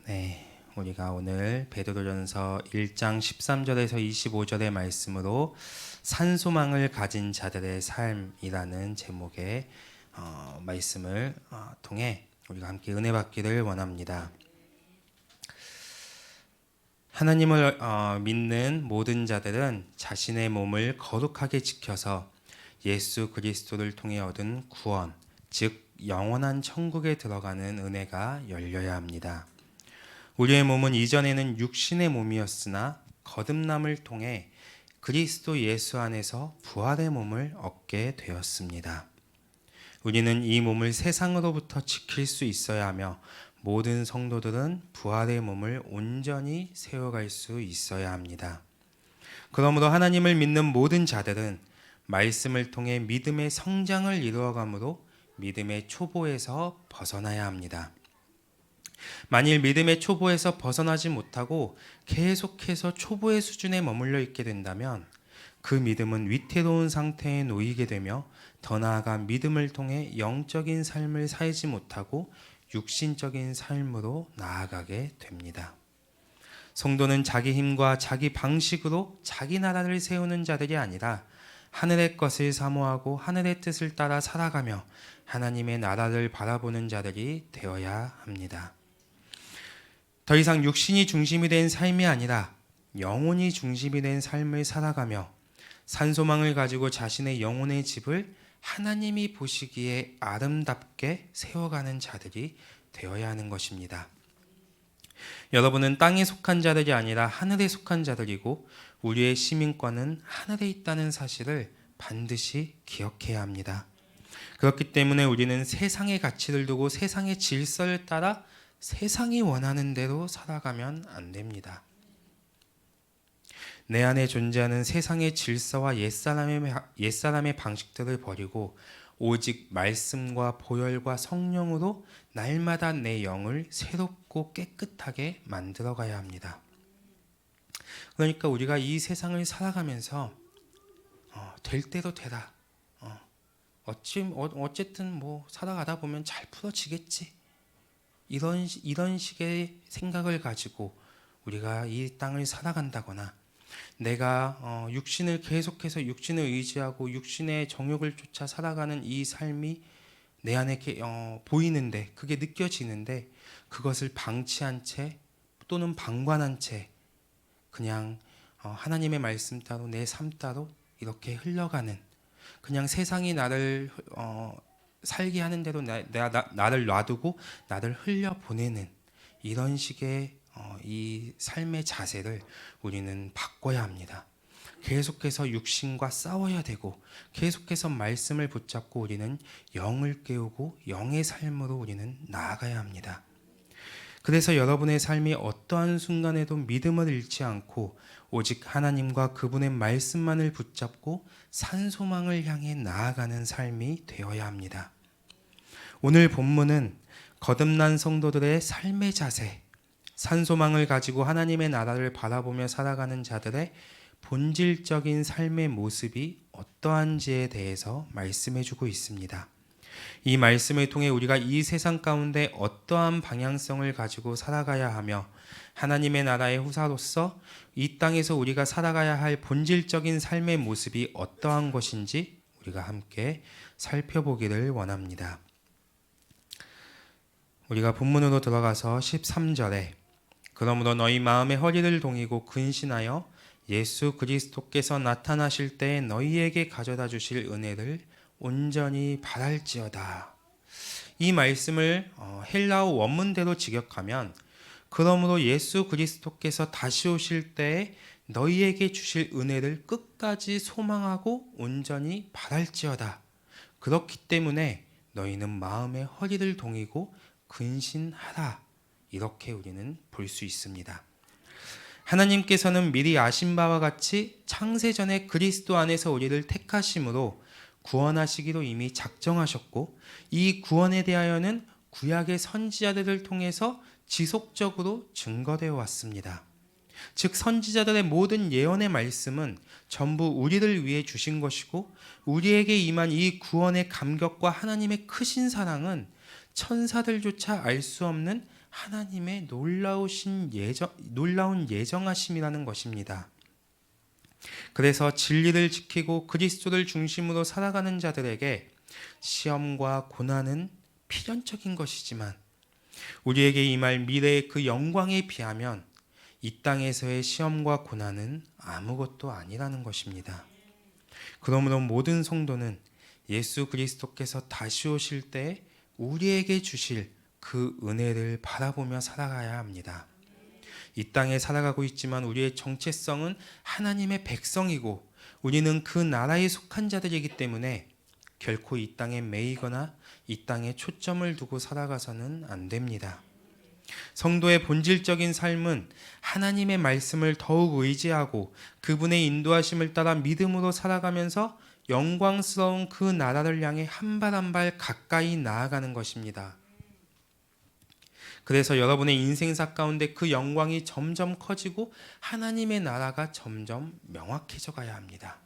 네, 우리가 오늘 베드로전서 1장 13절에서 25절의 말씀으로 산소망을 가진 자들의 삶이라는 제목의 말씀을 통해 우리가 함께 은혜 받기를 원합니다. 하나님을 믿는 모든 자들은 자신의 몸을 거룩하게 지켜서 예수 그리스도를 통해 얻은 구원, 즉 영원한 천국에 들어가는 은혜가 열려야 합니다. 우리의 몸은 이전에는 육신의 몸이었으나 거듭남을 통해 그리스도 예수 안에서 부활의 몸을 얻게 되었습니다. 우리는 이 몸을 세상으로부터 지킬 수 있어야 하며 모든 성도들은 부활의 몸을 온전히 세워갈 수 있어야 합니다. 그러므로 하나님을 믿는 모든 자들은 말씀을 통해 믿음의 성장을 이루어가므로 믿음의 초보에서 벗어나야 합니다. 만일 믿음의 초보에서 벗어나지 못하고 계속해서 초보의 수준에 머물러 있게 된다면 그 믿음은 위태로운 상태에 놓이게 되며 더 나아가 믿음을 통해 영적인 삶을 살지 못하고 육신적인 삶으로 나아가게 됩니다. 성도는 자기 힘과 자기 방식으로 자기 나라를 세우는 자들이 아니라 하늘의 것을 사모하고 하늘의 뜻을 따라 살아가며 하나님의 나라를 바라보는 자들이 되어야 합니다. 더 이상 육신이 중심이 된 삶이 아니라 영혼이 중심이 된 삶을 살아가며 산소망을 가지고 자신의 영혼의 집을 하나님이 보시기에 아름답게 세워가는 자들이 되어야 하는 것입니다. 여러분은 땅에 속한 자들이 아니라 하늘에 속한 자들이고 우리의 시민권은 하늘에 있다는 사실을 반드시 기억해야 합니다. 그렇기 때문에 우리는 세상의 가치를 두고 세상의 질서를 따라 세상이 원하는 대로 살아가면 안 됩니다. 내 안에 존재하는 세상의 질서와 옛사람의 방식들을 버리고 오직 말씀과 보혈과 성령으로 날마다 내 영을 새롭고 깨끗하게 만들어가야 합니다. 그러니까 우리가 이 세상을 살아가면서 될 대로 되라. 어쨌든 뭐 살아가다 보면 잘 풀어지겠지. 이런 식의 생각을 가지고 우리가 이 땅을 살아간다거나 내가 육신을 계속해서 육신을 의지하고 육신의 정욕을 쫓아 살아가는 이 삶이 내 안에 보이는데 그게 느껴지는데 그것을 방치한 채 또는 방관한 채 그냥 하나님의 말씀 따로 내 삶 따로 이렇게 흘러가는 그냥 세상이 나를 살게 하는 대로 나를 놔두고 나를 흘려보내는 이런 식의 이 삶의 자세를 우리는 바꿔야 합니다. 계속해서 육신과 싸워야 되고 계속해서 말씀을 붙잡고 우리는 영을 깨우고 영의 삶으로 우리는 나아가야 합니다. 그래서 여러분의 삶이 어떠한 순간에도 믿음을 잃지 않고 오직 하나님과 그분의 말씀만을 붙잡고 산소망을 향해 나아가는 삶이 되어야 합니다. 오늘 본문은 거듭난 성도들의 삶의 자세, 산소망을 가지고 하나님의 나라를 바라보며 살아가는 자들의 본질적인 삶의 모습이 어떠한지에 대해서 말씀해주고 있습니다. 이 말씀을 통해 우리가 이 세상 가운데 어떠한 방향성을 가지고 살아가야 하며 하나님의 나라의 후사로서 이 땅에서 우리가 살아가야 할 본질적인 삶의 모습이 어떠한 것인지 우리가 함께 살펴보기를 원합니다. 우리가 본문으로 들어가서 13절에 그러므로 너희 마음의 허리를 동이고 근신하여 예수 그리스도께서 나타나실 때에 너희에게 가져다 주실 은혜를 온전히 바랄지어다. 이 말씀을 헬라어 원문대로 직역하면 그러므로 예수 그리스도께서 다시 오실 때에 너희에게 주실 은혜를 끝까지 소망하고 온전히 바랄지어다. 그렇기 때문에 너희는 마음의 허리를 동이고 근신하라. 이렇게 우리는 볼 수 있습니다. 하나님께서는 미리 아신 바와 같이 창세전에 그리스도 안에서 우리를 택하심으로 구원하시기로 이미 작정하셨고 이 구원에 대하여는 구약의 선지자들을 통해서 지속적으로 증거되어 왔습니다. 즉 선지자들의 모든 예언의 말씀은 전부 우리를 위해 주신 것이고 우리에게 임한 이 구원의 감격과 하나님의 크신 사랑은 천사들조차 알 수 없는 하나님의 놀라운 예정하심이라는 것입니다. 그래서 진리를 지키고 그리스도를 중심으로 살아가는 자들에게 시험과 고난은 필연적인 것이지만 우리에게 임할 미래의 그 영광에 비하면 이 땅에서의 시험과 고난은 아무것도 아니라는 것입니다. 그러므로 모든 성도는 예수 그리스도께서 다시 오실 때 우리에게 주실 그 은혜를 바라보며 살아가야 합니다. 이 땅에 살아가고 있지만 우리의 정체성은 하나님의 백성이고 우리는 그 나라에 속한 자들이기 때문에 결코 이 땅에 매이거나 이 땅에 초점을 두고 살아가서는 안 됩니다. 성도의 본질적인 삶은 하나님의 말씀을 더욱 의지하고 그분의 인도하심을 따라 믿음으로 살아가면서 영광스러운 그 나라를 향해 한 발 한 발 가까이 나아가는 것입니다. 그래서 여러분의 인생사 가운데 그 영광이 점점 커지고 하나님의 나라가 점점 명확해져 가야 합니다.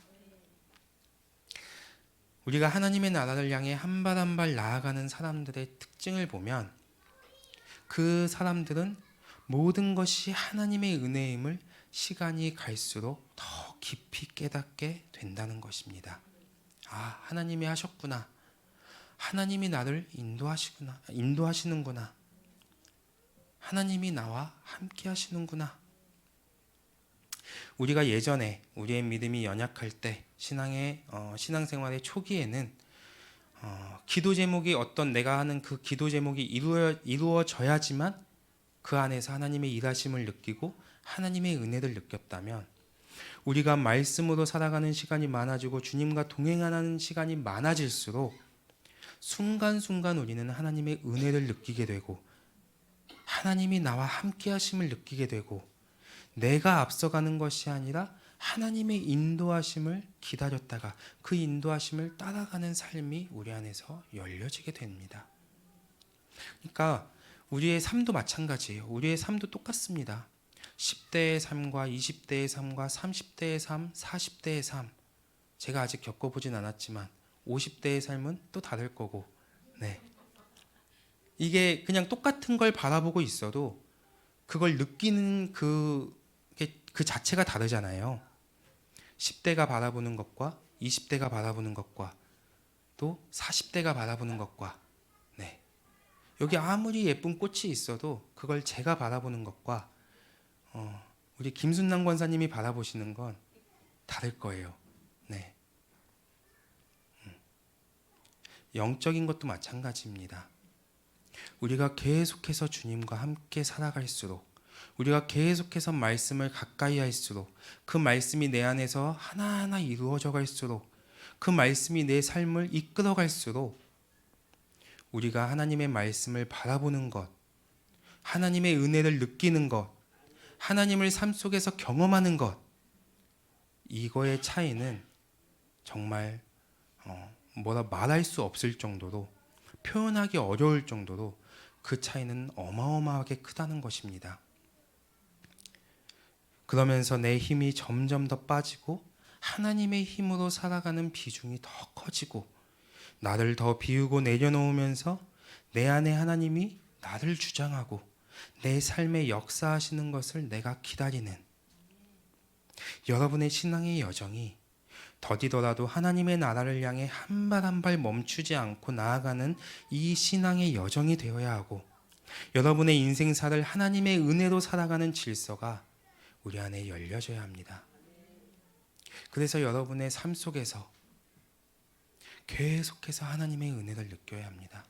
우리가 하나님의 나라를 향해 한 발 한 발 나아가는 사람들의 특징을 보면 그 사람들은 모든 것이 하나님의 은혜임을 시간이 갈수록 더 깊이 깨닫게 된다는 것입니다. 아, 하나님이 하셨구나. 하나님이 나를 인도하시는구나. 하나님이 나와 함께 하시는구나. 우리가 예전에 우리의 믿음이 연약할 때 신앙생활의 초기에는 기도 제목이 내가 하는 그 기도 제목이 이루어져야지만 그 안에서 하나님의 일하심을 느끼고 하나님의 은혜를 느꼈다면 우리가 말씀으로 살아가는 시간이 많아지고 주님과 동행하는 시간이 많아질수록 순간순간 우리는 하나님의 은혜를 느끼게 되고 하나님이 나와 함께 하심을 느끼게 되고 내가 앞서가는 것이 아니라 하나님의 인도하심을 기다렸다가 그 인도하심을 따라가는 삶이 우리 안에서 열려지게 됩니다. 그러니까 우리의 삶도 마찬가지예요. 우리의 삶도 똑같습니다. 10대의 삶과 20대의 삶과 30대의 삶, 40대의 삶. 제가 아직 겪어보진 않았지만 50대의 삶은 또 다를 거고, 네. 이게 그냥 똑같은 걸 바라보고 있어도 그걸 느끼는 그 자체가 다르잖아요. 10대가 바라보는 것과 20대가 바라보는 것과 또 40대가 바라보는 것과, 네. 여기 아무리 예쁜 꽃이 있어도 그걸 제가 바라보는 것과 우리 김순남 권사님이 바라보시는 건 다를 거예요. 네. 영적인 것도 마찬가지입니다. 우리가 계속해서 주님과 함께 살아갈수록 우리가 계속해서 말씀을 가까이 할수록 그 말씀이 내 안에서 하나하나 이루어져 갈수록 그 말씀이 내 삶을 이끌어 갈수록 우리가 하나님의 말씀을 바라보는 것, 하나님의 은혜를 느끼는 것, 하나님을 삶 속에서 경험하는 것, 이거의 차이는 정말 말할 수 없을 정도로 표현하기 어려울 정도로 그 차이는 어마어마하게 크다는 것입니다. 그러면서 내 힘이 점점 더 빠지고 하나님의 힘으로 살아가는 비중이 더 커지고 나를 더 비우고 내려놓으면서 내 안에 하나님이 나를 주장하고 내 삶에 역사하시는 것을 내가 기다리는 여러분의 신앙의 여정이 더디더라도 하나님의 나라를 향해 한 발 한 발 멈추지 않고 나아가는 이 신앙의 여정이 되어야 하고 여러분의 인생사를 하나님의 은혜로 살아가는 질서가 우리 안에 열려져야 합니다. 그래서 여러분의 삶 속에서 계속해서 하나님의 은혜를 느껴야 합니다.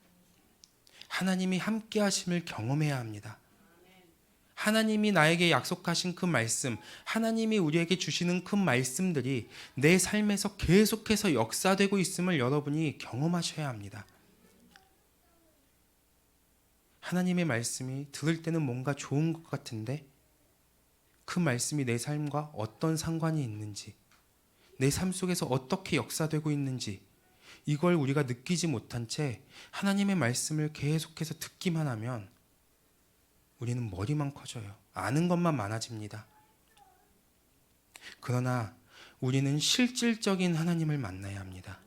하나님이 함께 하심을 경험해야 합니다. 하나님이 나에게 약속하신 그 말씀, 하나님이 우리에게 주시는 그 말씀들이 내 삶에서 계속해서 역사되고 있음을 여러분이 경험하셔야 합니다. 하나님의 말씀이 들을 때는 뭔가 좋은 것 같은데 그 말씀이 내 삶과 어떤 상관이 있는지, 내 삶 속에서 어떻게 역사되고 있는지 이걸 우리가 느끼지 못한 채 하나님의 말씀을 계속해서 듣기만 하면 우리는 머리만 커져요. 아는 것만 많아집니다. 그러나 우리는 실질적인 하나님을 만나야 합니다.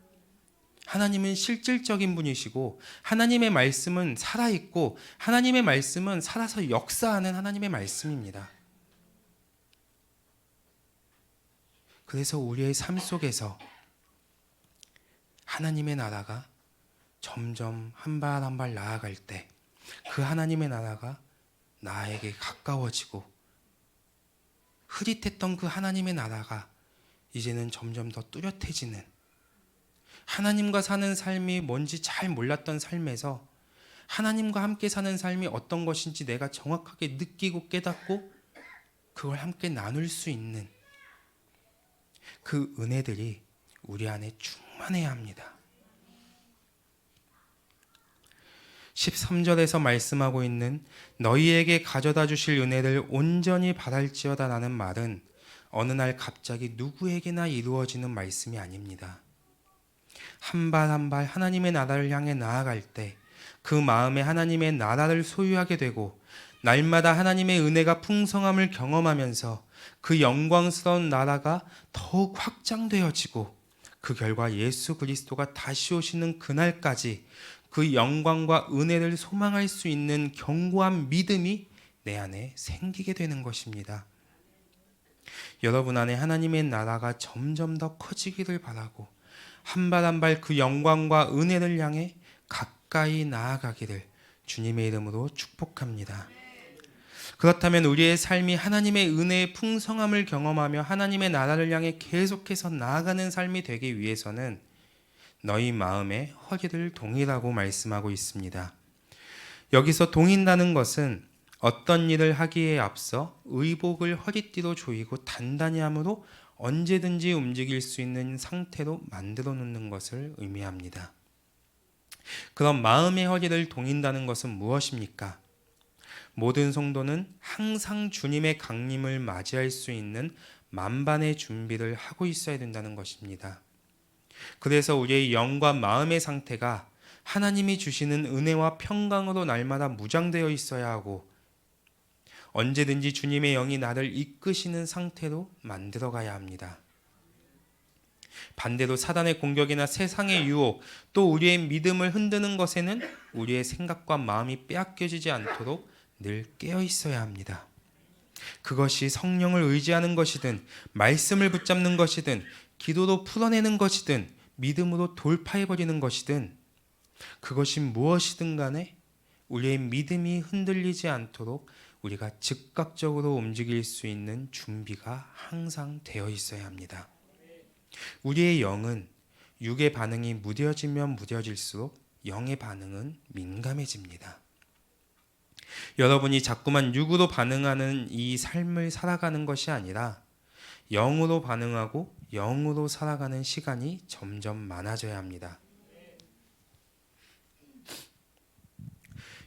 하나님은 실질적인 분이시고 하나님의 말씀은 살아있고 하나님의 말씀은 살아서 역사하는 하나님의 말씀입니다. 그래서 우리의 삶 속에서 하나님의 나라가 점점 한 발 한 발 나아갈 때 그 하나님의 나라가 나에게 가까워지고 흐릿했던 그 하나님의 나라가 이제는 점점 더 뚜렷해지는, 하나님과 사는 삶이 뭔지 잘 몰랐던 삶에서 하나님과 함께 사는 삶이 어떤 것인지 내가 정확하게 느끼고 깨닫고 그걸 함께 나눌 수 있는 그 은혜들이 우리 안에 충만해야 합니다. 13절에서 말씀하고 있는 너희에게 가져다 주실 은혜를 온전히 바랄지어다 라는 말은 어느 날 갑자기 누구에게나 이루어지는 말씀이 아닙니다. 한 발 한 발 하나님의 나라를 향해 나아갈 때 그 마음에 하나님의 나라를 소유하게 되고 날마다 하나님의 은혜가 풍성함을 경험하면서 그 영광스러운 나라가 더욱 확장되어지고 그 결과 예수 그리스도가 다시 오시는 그날까지 그 영광과 은혜를 소망할 수 있는 견고한 믿음이 내 안에 생기게 되는 것입니다. 여러분 안에 하나님의 나라가 점점 더 커지기를 바라고 한 발 한 발 그 영광과 은혜를 향해 가까이 나아가기를 주님의 이름으로 축복합니다. 그렇다면 우리의 삶이 하나님의 은혜의 풍성함을 경험하며 하나님의 나라를 향해 계속해서 나아가는 삶이 되기 위해서는 너희 마음에 허리를 동이라고 말씀하고 있습니다. 여기서 동인다는 것은 어떤 일을 하기에 앞서 의복을 허리띠로 조이고 단단히 함으로 언제든지 움직일 수 있는 상태로 만들어 놓는 것을 의미합니다. 그럼 마음의 허리를 동인다는 것은 무엇입니까? 모든 성도는 항상 주님의 강림을 맞이할 수 있는 만반의 준비를 하고 있어야 된다는 것입니다. 그래서 우리의 영과 마음의 상태가 하나님이 주시는 은혜와 평강으로 날마다 무장되어 있어야 하고 언제든지 주님의 영이 나를 이끄시는 상태로 만들어가야 합니다. 반대로 사단의 공격이나 세상의 유혹, 또 우리의 믿음을 흔드는 것에는 우리의 생각과 마음이 빼앗겨지지 않도록 늘 깨어 있어야 합니다. 그것이 성령을 의지하는 것이든 말씀을 붙잡는 것이든 기도로 풀어내는 것이든 믿음으로 돌파해버리는 것이든 그것이 무엇이든 간에 우리의 믿음이 흔들리지 않도록 우리가 즉각적으로 움직일 수 있는 준비가 항상 되어 있어야 합니다. 우리의 영은 육의 반응이 무뎌지면 무뎌질수록 영의 반응은 민감해집니다. 여러분이 자꾸만 육으로 반응하는 이 삶을 살아가는 것이 아니라 영으로 반응하고 영으로 살아가는 시간이 점점 많아져야 합니다.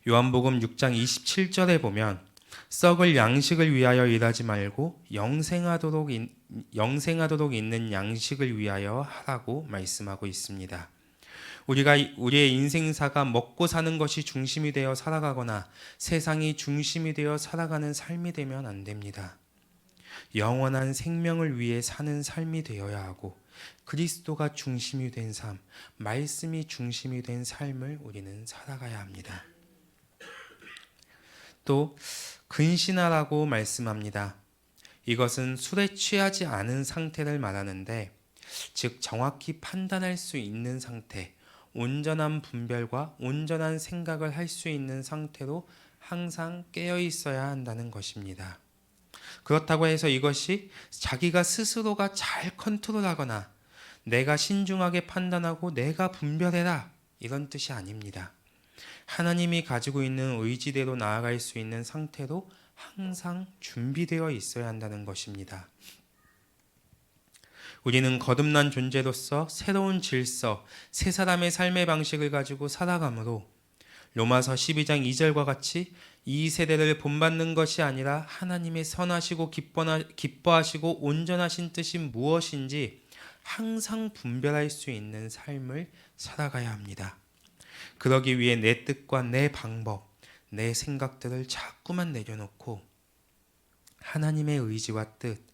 요한복음 6장 27절에 보면 썩을 양식을 위하여 일하지 말고 영생하도록 있는 양식을 위하여 하라고 말씀하고 있습니다. 우리가 우리의 인생사가 먹고 사는 것이 중심이 되어 살아가거나 세상이 중심이 되어 살아가는 삶이 되면 안 됩니다. 영원한 생명을 위해 사는 삶이 되어야 하고 그리스도가 중심이 된 삶, 말씀이 중심이 된 삶을 우리는 살아가야 합니다. 또 근신하라고 말씀합니다. 이것은 술에 취하지 않은 상태를 말하는데 즉 정확히 판단할 수 있는 상태, 온전한 분별과 온전한 생각을 할 수 있는 상태로 항상 깨어 있어야 한다는 것입니다. 그렇다고 해서 이것이 자기가 스스로가 잘 컨트롤하거나 내가 신중하게 판단하고 내가 분별해라 이런 뜻이 아닙니다. 하나님이 가지고 있는 의지대로 나아갈 수 있는 상태로 항상 준비되어 있어야 한다는 것입니다. 우리는 거듭난 존재로서 새로운 질서, 새 사람의 삶의 방식을 가지고 살아가므로 로마서 12장 2절과 같이 이 세대를 본받는 것이 아니라 하나님의 선하시고 기뻐하시고 온전하신 뜻이 무엇인지 항상 분별할 수 있는 삶을 살아가야 합니다. 그러기 위해 내 뜻과 내 방법, 내 생각들을 자꾸만 내려놓고 하나님의 의지와 뜻,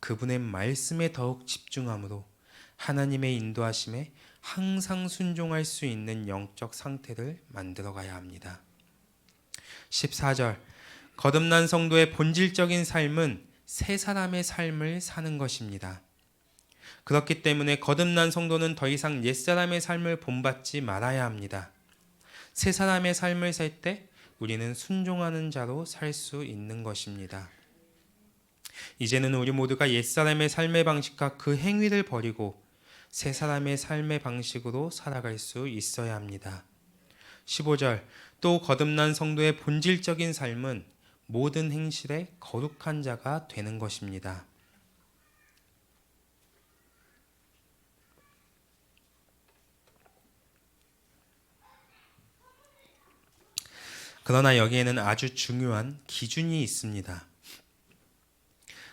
그분의 말씀에 더욱 집중함으로 하나님의 인도하심에 항상 순종할 수 있는 영적 상태를 만들어 가야 합니다. 14절, 거듭난 성도의 본질적인 삶은 새 사람의 삶을 사는 것입니다. 그렇기 때문에 거듭난 성도는 더 이상 옛사람의 삶을 본받지 말아야 합니다. 새 사람의 삶을 살 때 우리는 순종하는 자로 살 수 있는 것입니다. 이제는 우리 모두가 옛사람의 삶의 방식과 그 행위를 버리고 새 사람의 삶의 방식으로 살아갈 수 있어야 합니다. 15절, 또 거듭난 성도의 본질적인 삶은 모든 행실에 거룩한 자가 되는 것입니다. 그러나 여기에는 아주 중요한 기준이 있습니다.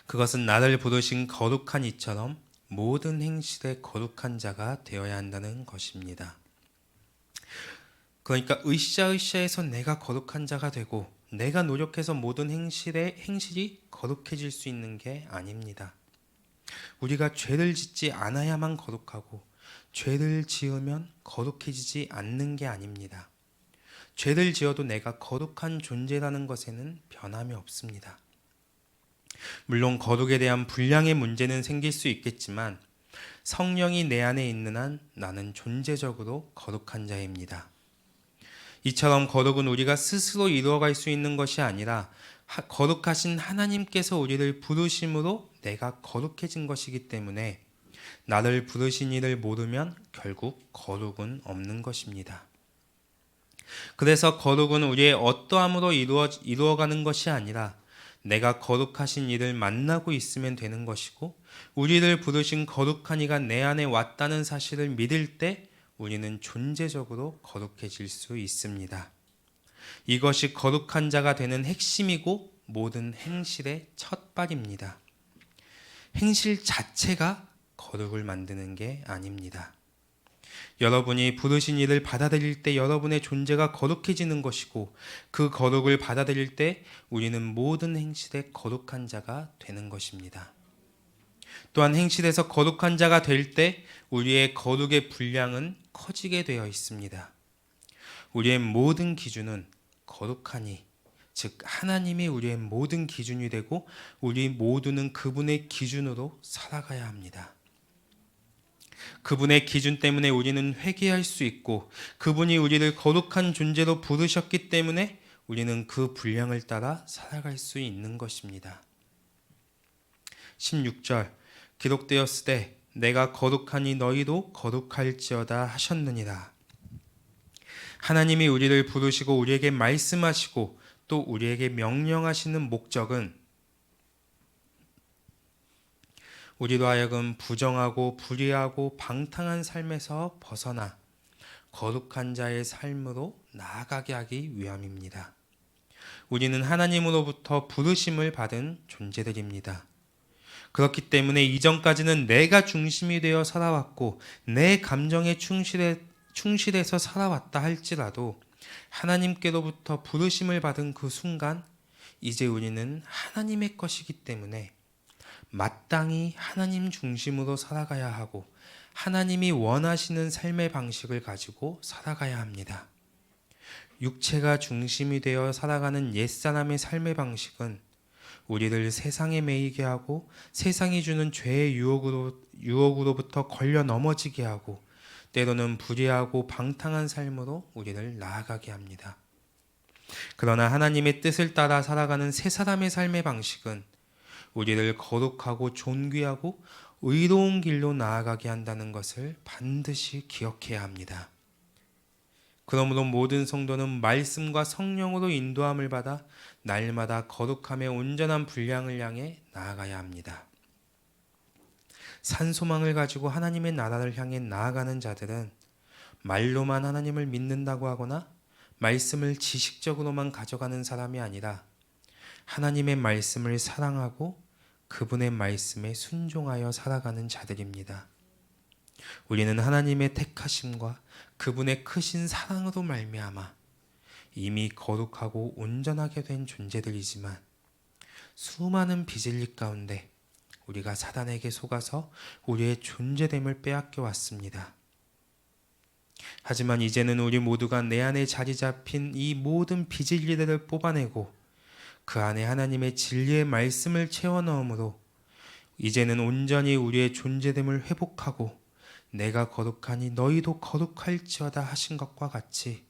그것은 나를 부르신 거룩한 이처럼 모든 행실에 거룩한 자가 되어야 한다는 것입니다. 그러니까 으쌰으쌰해서 내가 거룩한 자가 되고 내가 노력해서 모든 행실이 거룩해질 수 있는 게 아닙니다. 우리가 죄를 짓지 않아야만 거룩하고 죄를 지으면 거룩해지지 않는 게 아닙니다. 죄를 지어도 내가 거룩한 존재라는 것에는 변함이 없습니다. 물론 거룩에 대한 분량의 문제는 생길 수 있겠지만 성령이 내 안에 있는 한 나는 존재적으로 거룩한 자입니다. 이처럼 거룩은 우리가 스스로 이루어갈 수 있는 것이 아니라 거룩하신 하나님께서 우리를 부르심으로 내가 거룩해진 것이기 때문에 나를 부르신 이를 모르면 결국 거룩은 없는 것입니다. 그래서 거룩은 우리의 어떠함으로 이루어가는 것이 아니라 내가 거룩하신 이를 만나고 있으면 되는 것이고 우리를 부르신 거룩한 이가 내 안에 왔다는 사실을 믿을 때 우리는 존재적으로 거룩해질 수 있습니다. 이것이 거룩한 자가 되는 핵심이고 모든 행실의 첫발입니다. 행실 자체가 거룩을 만드는 게 아닙니다. 여러분이 부르신 이를 받아들일 때 여러분의 존재가 거룩해지는 것이고 그 거룩을 받아들일 때 우리는 모든 행실에 거룩한 자가 되는 것입니다. 또한 행실에서 거룩한 자가 될 때 우리의 거룩의 분량은 커지게 되어 있습니다. 우리의 모든 기준은 거룩하니, 즉 하나님이 우리의 모든 기준이 되고 우리 모두는 그분의 기준으로 살아가야 합니다. 그분의 기준 때문에 우리는 회개할 수 있고 그분이 우리를 거룩한 존재로 부르셨기 때문에 우리는 그 분량을 따라 살아갈 수 있는 것입니다. 16절, 기록되었으되 내가 거룩하니 너희도 거룩할지어다 하셨느니라. 하나님이 우리를 부르시고 우리에게 말씀하시고 또 우리에게 명령하시는 목적은 우리로 하여금 부정하고 불의하고 방탕한 삶에서 벗어나 거룩한 자의 삶으로 나아가게 하기 위함입니다. 우리는 하나님으로부터 부르심을 받은 존재들입니다. 그렇기 때문에 이전까지는 내가 중심이 되어 살아왔고 내 감정에 충실해서 살아왔다 할지라도 하나님께로부터 부르심을 받은 그 순간 이제 우리는 하나님의 것이기 때문에 마땅히 하나님 중심으로 살아가야 하고 하나님이 원하시는 삶의 방식을 가지고 살아가야 합니다. 육체가 중심이 되어 살아가는 옛사람의 삶의 방식은 우리를 세상에 매이게 하고 세상이 주는 죄의 유혹으로부터 걸려 넘어지게 하고 때로는 불의하고 방탕한 삶으로 우리를 나아가게 합니다. 그러나 하나님의 뜻을 따라 살아가는 새 사람의 삶의 방식은 우리를 거룩하고 존귀하고 의로운 길로 나아가게 한다는 것을 반드시 기억해야 합니다. 그러므로 모든 성도는 말씀과 성령으로 인도함을 받아 날마다 거룩함의 온전한 분량을 향해 나아가야 합니다. 산소망을 가지고 하나님의 나라를 향해 나아가는 자들은 말로만 하나님을 믿는다고 하거나 말씀을 지식적으로만 가져가는 사람이 아니라 하나님의 말씀을 사랑하고 그분의 말씀에 순종하여 살아가는 자들입니다. 우리는 하나님의 택하심과 그분의 크신 사랑으로 말미암아 이미 거룩하고 온전하게 된 존재들이지만 수많은 비질리 가운데 우리가 사단에게 속아서 우리의 존재됨을 빼앗겨 왔습니다. 하지만 이제는 우리 모두가 내 안에 자리 잡힌 이 모든 비진리들을 뽑아내고 그 안에 하나님의 진리의 말씀을 채워 넣음으로 이제는 온전히 우리의 존재됨을 회복하고 내가 거룩하니 너희도 거룩할지어다 하신 것과 같이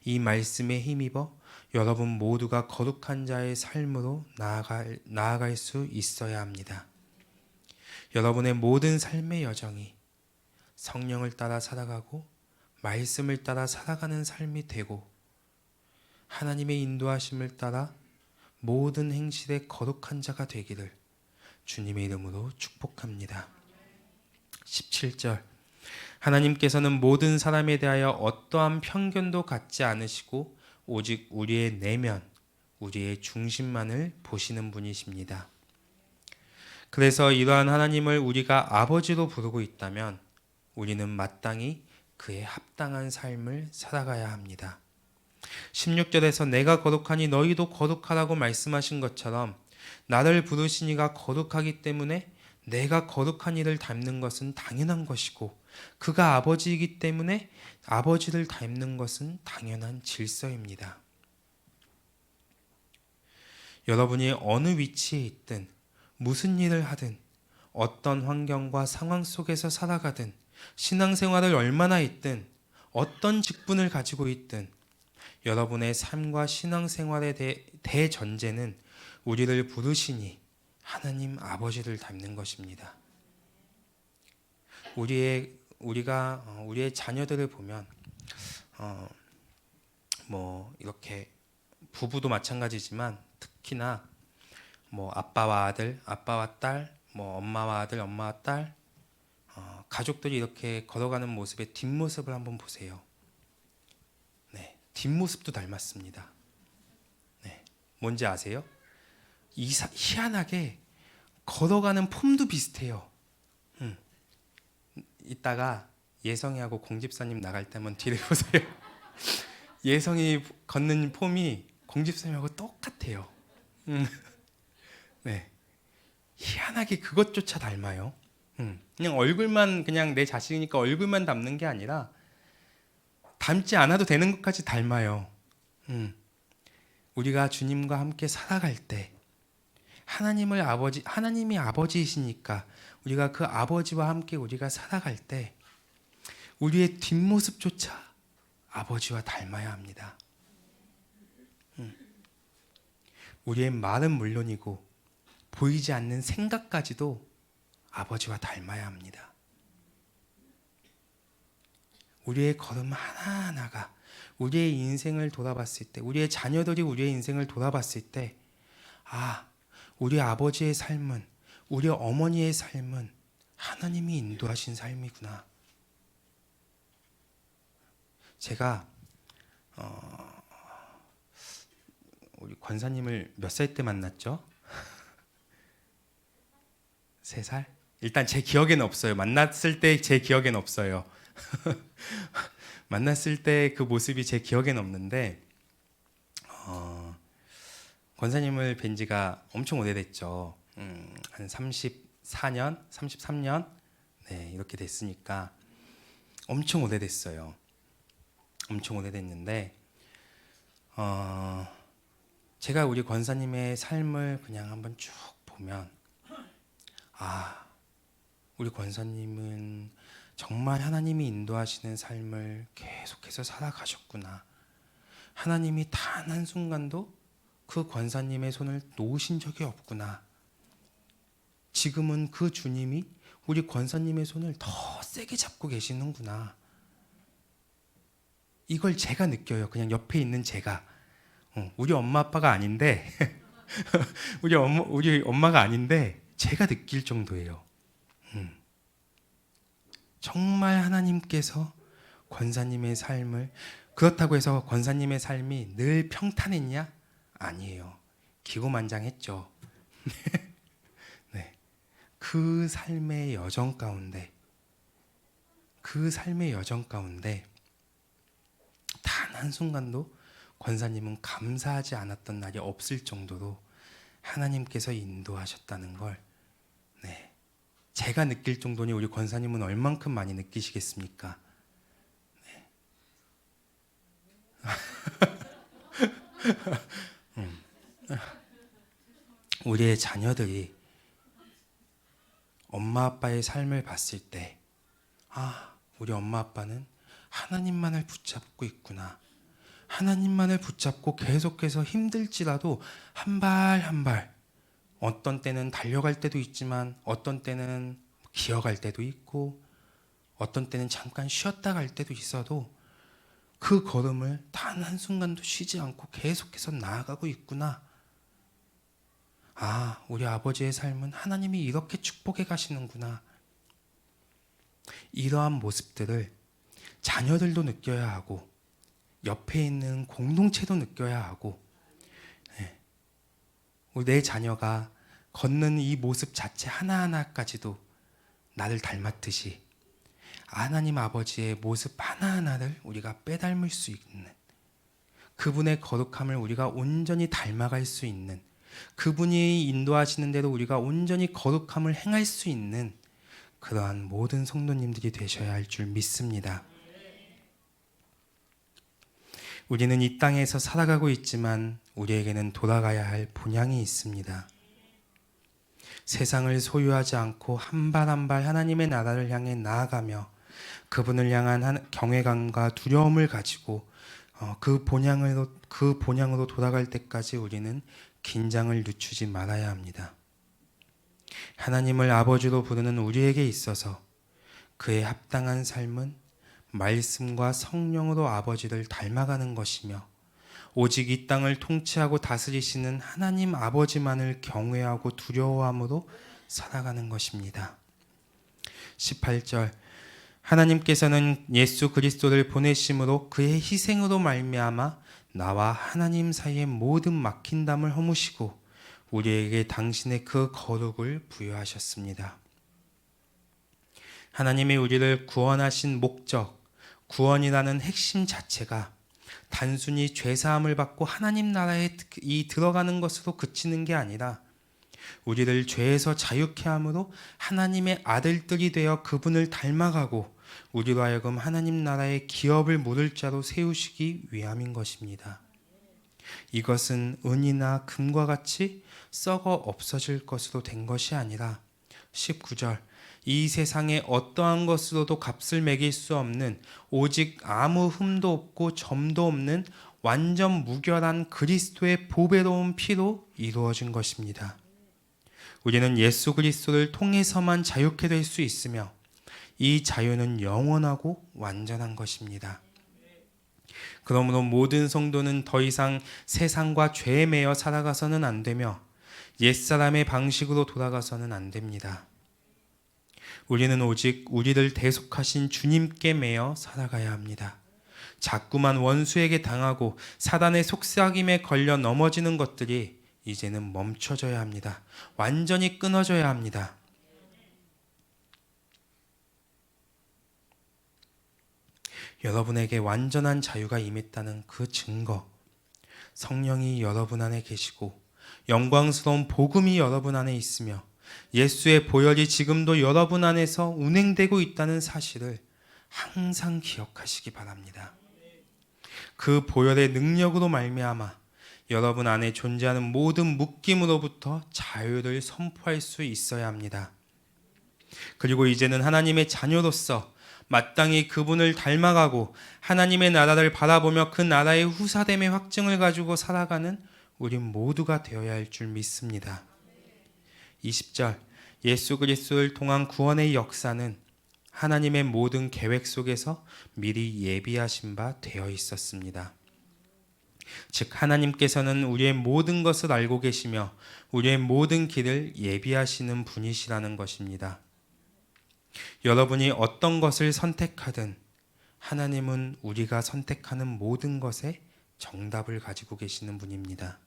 이 말씀에 힘입어 여러분 모두가 거룩한 자의 삶으로 나아갈 수 있어야 합니다. 여러분의 모든 삶의 여정이 성령을 따라 살아가고 말씀을 따라 살아가는 삶이 되고 하나님의 인도하심을 따라 모든 행실에 거룩한 자가 되기를 주님의 이름으로 축복합니다. 17절 하나님께서는 모든 사람에 대하여 어떠한 편견도 갖지 않으시고 오직 우리의 내면, 우리의 중심만을 보시는 분이십니다. 그래서 이러한 하나님을 우리가 아버지로 부르고 있다면 우리는 마땅히 그에 합당한 삶을 살아가야 합니다. 16절에서 내가 거룩하니 너희도 거룩하라고 말씀하신 것처럼 나를 부르시니가 거룩하기 때문에 내가 거룩한 이를 닮는 것은 당연한 것이고 그가 아버지이기 때문에 아버지를 닮는 것은 당연한 질서입니다. 여러분이 어느 위치에 있든 무슨 일을 하든 어떤 환경과 상황 속에서 살아가든 신앙생활을 얼마나 있든 어떤 직분을 가지고 있든 여러분의 삶과 신앙생활의 대전제는 우리를 부르시니 하나님 아버지를 닮는 것입니다. 우리가 우리의 자녀들을 보면 뭐 이렇게 부부도 마찬가지지만 특히나 뭐 아빠와 아들, 아빠와 딸, 뭐 엄마와 아들, 엄마와 딸 가족들이 이렇게 걸어가는 모습의 뒷모습을 한번 보세요. 네, 뒷모습도 닮았습니다. 네, 뭔지 아세요? 희한하게 걸어가는 폼도 비슷해요. 이따가 예성이하고 공집사님 나갈 때 한번 뒤를 보세요. 예성이 걷는 폼이 공집사님하고 똑같아요. 네, 희한하게 그것조차 닮아요. 그냥 얼굴만 그냥 내 자식이니까 얼굴만 닮는 게 아니라 닮지 않아도 되는 것까지 닮아요. 우리가 주님과 함께 살아갈 때 하나님이 아버지이시니까 우리가 그 아버지와 함께 우리가 살아갈 때 우리의 뒷모습조차 아버지와 닮아야 합니다. 우리의 말은 물론이고 보이지 않는 생각까지도 아버지와 닮아야 합니다. 우리의 걸음 하나하나가 우리의 인생을 돌아봤을 때, 우리의 자녀들이 우리의 인생을 돌아봤을 때, 우리 아버지의 삶은, 우리 어머니의 삶은 하나님이 인도하신 삶이구나. 제가 우리 권사님을 몇 살 때 만났죠? 3살? 일단 제 기억에는 없어요. 만났을 때 제 기억에는 없어요. 만났을 때 그 모습이 제 기억에는 없는데 권사님을 뵌 지가 엄청 오래됐죠. 한 34년, 33년 네, 이렇게 됐으니까 엄청 오래됐어요. 엄청 오래됐는데 제가 우리 권사님의 삶을 그냥 한번 쭉 보면 우리 권사님은 정말 하나님이 인도하시는 삶을 계속해서 살아가셨구나. 하나님이 단 한순간도 그 권사님의 손을 놓으신 적이 없구나. 지금은 그 주님이 우리 권사님의 손을 더 세게 잡고 계시는구나. 이걸 제가 느껴요. 그냥 옆에 있는 제가. 우리 엄마 아빠가 아닌데 우리 엄마가 아닌데 제가 느낄 정도예요. 정말 하나님께서 권사님의 삶을 그렇다고 해서 권사님의 삶이 늘 평탄했냐? 아니에요. 기고만장했죠. 네. 그 삶의 여정 가운데 단 한순간도 권사님은 감사하지 않았던 날이 없을 정도로 하나님께서 인도하셨다는 걸 제가 느낄 정도니 우리 권사님은 얼만큼 많이 느끼시겠습니까? 네. 우리의 자녀들이 엄마 아빠의 삶을 봤을 때, 우리 엄마 아빠는 하나님만을 붙잡고 있구나. 하나님만을 붙잡고 계속해서 힘들지라도 한 발 한 발, 어떤 때는 달려갈 때도 있지만 어떤 때는 기어갈 때도 있고 어떤 때는 잠깐 쉬었다 갈 때도 있어도 그 걸음을 단 한순간도 쉬지 않고 계속해서 나아가고 있구나. 우리 아버지의 삶은 하나님이 이렇게 축복해 가시는구나. 이러한 모습들을 자녀들도 느껴야 하고 옆에 있는 공동체도 느껴야 하고, 내 자녀가 걷는 이 모습 자체 하나하나까지도 나를 닮았듯이 하나님 아버지의 모습 하나하나를 우리가 빼닮을 수 있는, 그분의 거룩함을 우리가 온전히 닮아갈 수 있는, 그분이 인도하시는 대로 우리가 온전히 거룩함을 행할 수 있는 그러한 모든 성도님들이 되셔야 할 줄 믿습니다. 우리는 이 땅에서 살아가고 있지만 우리에게는 돌아가야 할 본향이 있습니다. 세상을 소유하지 않고 한 발 한 발 하나님의 나라를 향해 나아가며 그분을 향한 경외감과 두려움을 가지고 그 본향으로 돌아갈 때까지 우리는 긴장을 늦추지 말아야 합니다. 하나님을 아버지로 부르는 우리에게 있어서 그의 합당한 삶은 말씀과 성령으로 아버지를 닮아가는 것이며 오직 이 땅을 통치하고 다스리시는 하나님 아버지만을 경외하고 두려워함으로 살아가는 것입니다. 18절, 하나님께서는 예수 그리스도를 보내심으로 그의 희생으로 말미암아 나와 하나님 사이의 모든 막힌담을 허무시고 우리에게 당신의 그 거룩을 부여하셨습니다. 하나님이 우리를 구원하신 목적, 구원이라는 핵심 자체가 단순히 죄사함을 받고 하나님 나라에 들어가는 것으로 그치는 게 아니라 우리를 죄에서 자유케 함으로 하나님의 아들들이 되어 그분을 닮아가고 우리로 하여금 하나님 나라의 기업을 물을 자로 세우시기 위함인 것입니다. 이것은 은이나 금과 같이 썩어 없어질 것으로 된 것이 아니라 19절, 이 세상에 어떠한 것으로도 값을 매길 수 없는 오직 아무 흠도 없고 점도 없는 완전 무결한 그리스도의 보배로운 피로 이루어진 것입니다. 우리는 예수 그리스도를 통해서만 자유케 될 수 있으며 이 자유는 영원하고 완전한 것입니다. 그러므로 모든 성도는 더 이상 세상과 죄에 매여 살아가서는 안 되며 옛사람의 방식으로 돌아가서는 안 됩니다. 우리는 오직 우리를 대속하신 주님께 매여 살아가야 합니다. 자꾸만 원수에게 당하고 사단의 속삭임에 걸려 넘어지는 것들이 이제는 멈춰져야 합니다. 완전히 끊어져야 합니다. 여러분에게 완전한 자유가 임했다는 그 증거, 성령이 여러분 안에 계시고 영광스러운 복음이 여러분 안에 있으며 예수의 보혈이 지금도 여러분 안에서 운행되고 있다는 사실을 항상 기억하시기 바랍니다. 그 보혈의 능력으로 말미암아 여러분 안에 존재하는 모든 묶임으로부터 자유를 선포할 수 있어야 합니다. 그리고 이제는 하나님의 자녀로서 마땅히 그분을 닮아가고 하나님의 나라를 바라보며 그 나라의 후사됨의 확증을 가지고 살아가는 우리 모두가 되어야 할 줄 믿습니다. 20절, 예수 그리스도를 통한 구원의 역사는 하나님의 모든 계획 속에서 미리 예비하신 바 되어 있었습니다. 즉 하나님께서는 우리의 모든 것을 알고 계시며 우리의 모든 길을 예비하시는 분이시라는 것입니다. 여러분이 어떤 것을 선택하든 하나님은 우리가 선택하는 모든 것에 정답을 가지고 계시는 분입니다.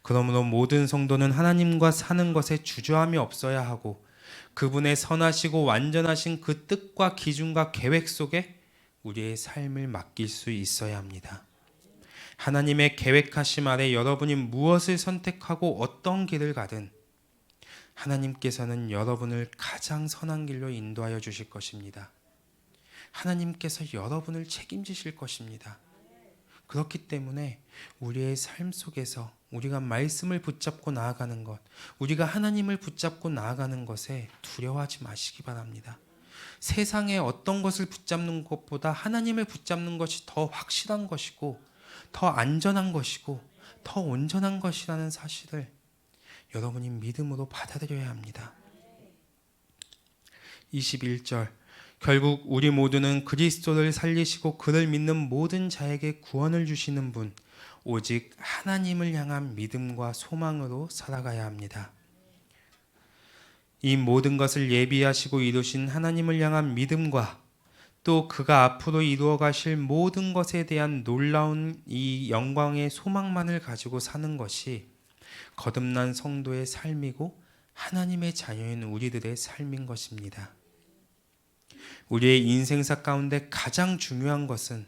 그러므로 모든 성도는 하나님과 사는 것에 주저함이 없어야 하고 그분의 선하시고 완전하신 그 뜻과 기준과 계획 속에 우리의 삶을 맡길 수 있어야 합니다. 하나님의 계획하심 아래 여러분이 무엇을 선택하고 어떤 길을 가든 하나님께서는 여러분을 가장 선한 길로 인도하여 주실 것입니다. 하나님께서 여러분을 책임지실 것입니다. 그렇기 때문에 우리의 삶 속에서 우리가 말씀을 붙잡고 나아가는 것, 우리가 하나님을 붙잡고 나아가는 것에 두려워하지 마시기 바랍니다. 세상의 어떤 것을 붙잡는 것보다 하나님을 붙잡는 것이 더 확실한 것이고 더 안전한 것이고 더 온전한 것이라는 사실을 여러분이 믿음으로 받아들여야 합니다. 21절, 결국 우리 모두는 그리스도를 살리시고 그를 믿는 모든 자에게 구원을 주시는 분, 오직 하나님을 향한 믿음과 소망으로 살아가야 합니다. 이 모든 것을 예비하시고 이루신 하나님을 향한 믿음과 또 그가 앞으로 이루어 가실 모든 것에 대한 놀라운 이 영광의 소망만을 가지고 사는 것이 거듭난 성도의 삶이고 하나님의 자녀인 우리들의 삶인 것입니다. 우리의 인생사 가운데 가장 중요한 것은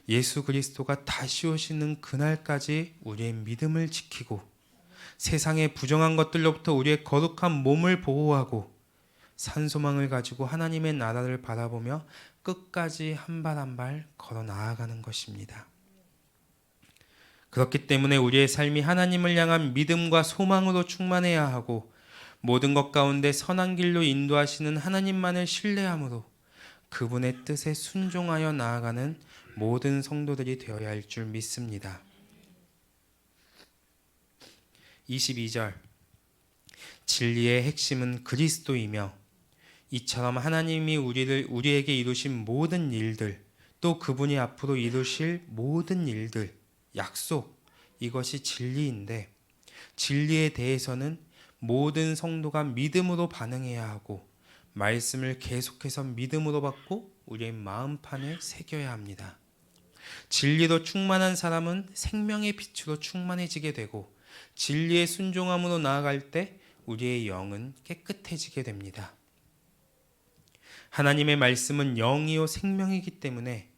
예수 그리스도가 다시 오시는 그날까지 우리의 믿음을 지키고 세상의 부정한 것들로부터 우리의 거룩한 몸을 보호하고 산소망을 가지고 하나님의 나라를 바라보며 끝까지 한 발 한 발 걸어 나아가는 것입니다. 그렇기 때문에 우리의 삶이 하나님을 향한 믿음과 소망으로 충만해야 하고 모든 것 가운데 선한 길로 인도하시는 하나님만을 신뢰함으로 그분의 뜻에 순종하여 나아가는 모든 성도들이 되어야 할 줄 믿습니다. 22절, 진리의 핵심은 그리스도이며 이처럼 하나님이 우리에게 이루신 모든 일들, 또 그분이 앞으로 이루실 모든 일들, 약속, 이것이 진리인데 진리에 대해서는 모든 성도가 믿음으로 반응해야 하고 말씀을 계속해서 믿음으로 받고 우리의 마음판에 새겨야 합니다. 진리로 충만한 사람은 생명의 빛으로 충만해지게 되고 진리의 순종함으로 나아갈 때 우리의 영은 깨끗해지게 됩니다. 하나님의 말씀은 영이요 생명이기 때문에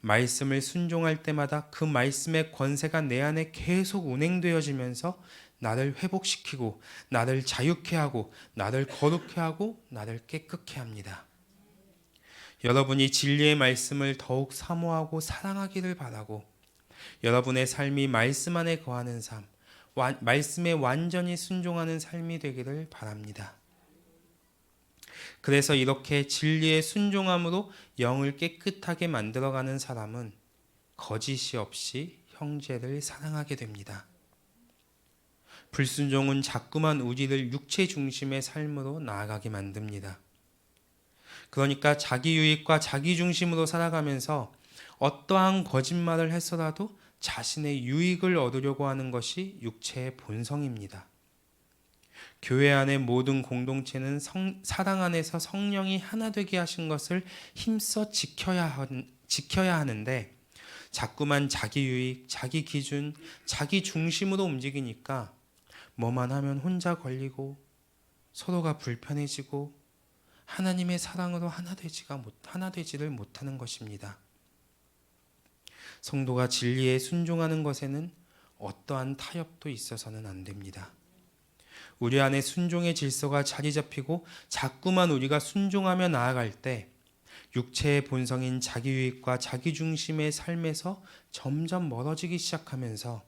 말씀을 순종할 때마다 그 말씀의 권세가 내 안에 계속 운행되어지면서 나를 회복시키고 나를 자유케 하고 나를 거룩케 하고 나를 깨끗케 합니다. 여러분이 진리의 말씀을 더욱 사모하고 사랑하기를 바라고 여러분의 삶이 말씀 안에 거하는 삶, 말씀에 완전히 순종하는 삶이 되기를 바랍니다. 그래서 이렇게 진리에 순종함으로 영을 깨끗하게 만들어가는 사람은 거짓이 없이 형제를 사랑하게 됩니다. 불순종은 자꾸만 우리를 육체 중심의 삶으로 나아가게 만듭니다. 그러니까 자기 유익과 자기 중심으로 살아가면서 어떠한 거짓말을 했어라도 자신의 유익을 얻으려고 하는 것이 육체의 본성입니다. 교회 안의 모든 공동체는 사랑 안에서 성령이 하나 되게 하신 것을 힘써 지켜야 하는데 자꾸만 자기 유익, 자기 기준, 자기 중심으로 움직이니까 뭐만 하면 혼자 걸리고 서로가 불편해지고 하나님의 사랑으로 하나 되지를 못하는 것입니다. 성도가 진리에 순종하는 것에는 어떠한 타협도 있어서는 안 됩니다. 우리 안에 순종의 질서가 자리 잡히고 자꾸만 우리가 순종하며 나아갈 때 육체의 본성인 자기 유익과 자기 중심의 삶에서 점점 멀어지기 시작하면서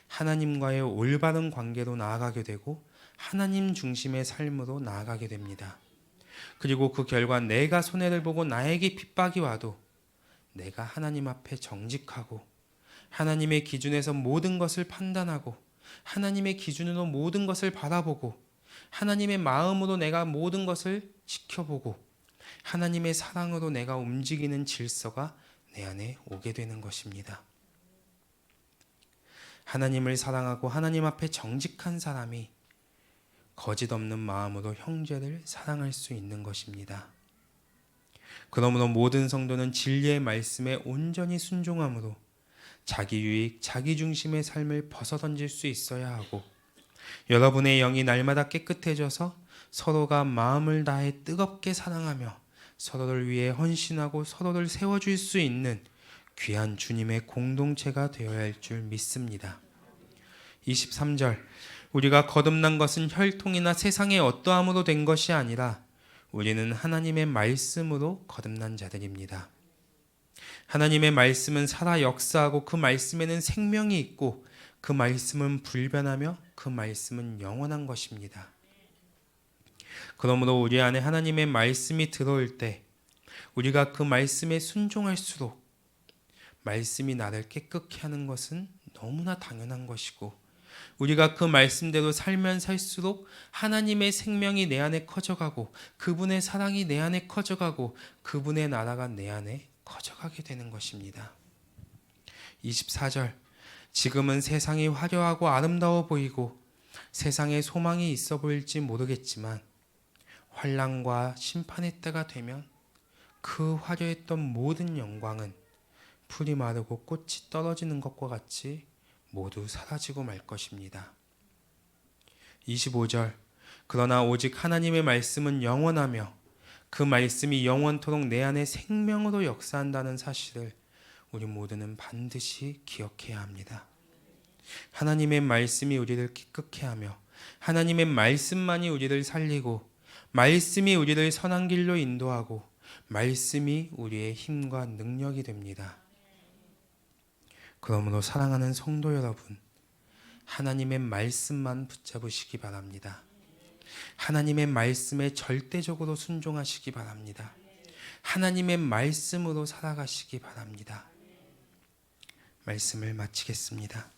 하나님과의 올바른 관계로 나아가게 되고 하나님 중심의 삶으로 나아가게 됩니다. 그리고 그 결과 내가 손해를 보고 나에게 핍박이 와도 내가 하나님 앞에 정직하고 하나님의 기준에서 모든 것을 판단하고 하나님의 기준으로 모든 것을 바라보고 하나님의 마음으로 내가 모든 것을 지켜보고 하나님의 사랑으로 내가 움직이는 질서가 내 안에 오게 되는 것입니다. 하나님을 사랑하고 하나님 앞에 정직한 사람이 거짓 없는 마음으로 형제를 사랑할 수 있는 것입니다. 그러므로 모든 성도는 진리의 말씀에 온전히 순종함으로 자기 유익, 자기 중심의 삶을 벗어던질 수 있어야 하고 여러분의 영이 날마다 깨끗해져서 서로가 마음을 다해 뜨겁게 사랑하며 서로를 위해 헌신하고 서로를 세워줄 수 있는 귀한 주님의 공동체가 되어야 할 줄 믿습니다. 23절, 우리가 거듭난 것은 혈통이나 세상의 어떠함으로 된 것이 아니라 우리는 하나님의 말씀으로 거듭난 자들입니다. 하나님의 말씀은 살아 역사하고 그 말씀에는 생명이 있고 그 말씀은 불변하며 그 말씀은 영원한 것입니다. 그러므로 우리 안에 하나님의 말씀이 들어올 때 우리가 그 말씀에 순종할수록 말씀이 나를 깨끗게 하는 것은 너무나 당연한 것이고 우리가 그 말씀대로 살면 살수록 하나님의 생명이 내 안에 커져가고 그분의 사랑이 내 안에 커져가고 그분의 나라가 내 안에 커져가게 되는 것입니다. 24절 지금은 세상이 화려하고 아름다워 보이고 세상에 소망이 있어 보일지 모르겠지만 환난과 심판의 때가 되면 그 화려했던 모든 영광은 풀이 마르고 꽃이 떨어지는 것과 같이 모두 사라지고 말 것입니다. 25절 그러나 오직 하나님의 말씀은 영원하며 그 말씀이 영원토록 내 안에 생명으로 역사한다는 사실을 우리 모두는 반드시 기억해야 합니다. 하나님의 말씀이 우리를 깨끗게 하며 하나님의 말씀만이 우리를 살리고 말씀이 우리를 선한 길로 인도하고 말씀이 우리의 힘과 능력이 됩니다. 그러므로 사랑하는 성도 여러분, 하나님의 말씀만 붙잡으시기 바랍니다. 하나님의 말씀에 절대적으로 순종하시기 바랍니다. 하나님의 말씀으로 살아가시기 바랍니다. 말씀을 마치겠습니다.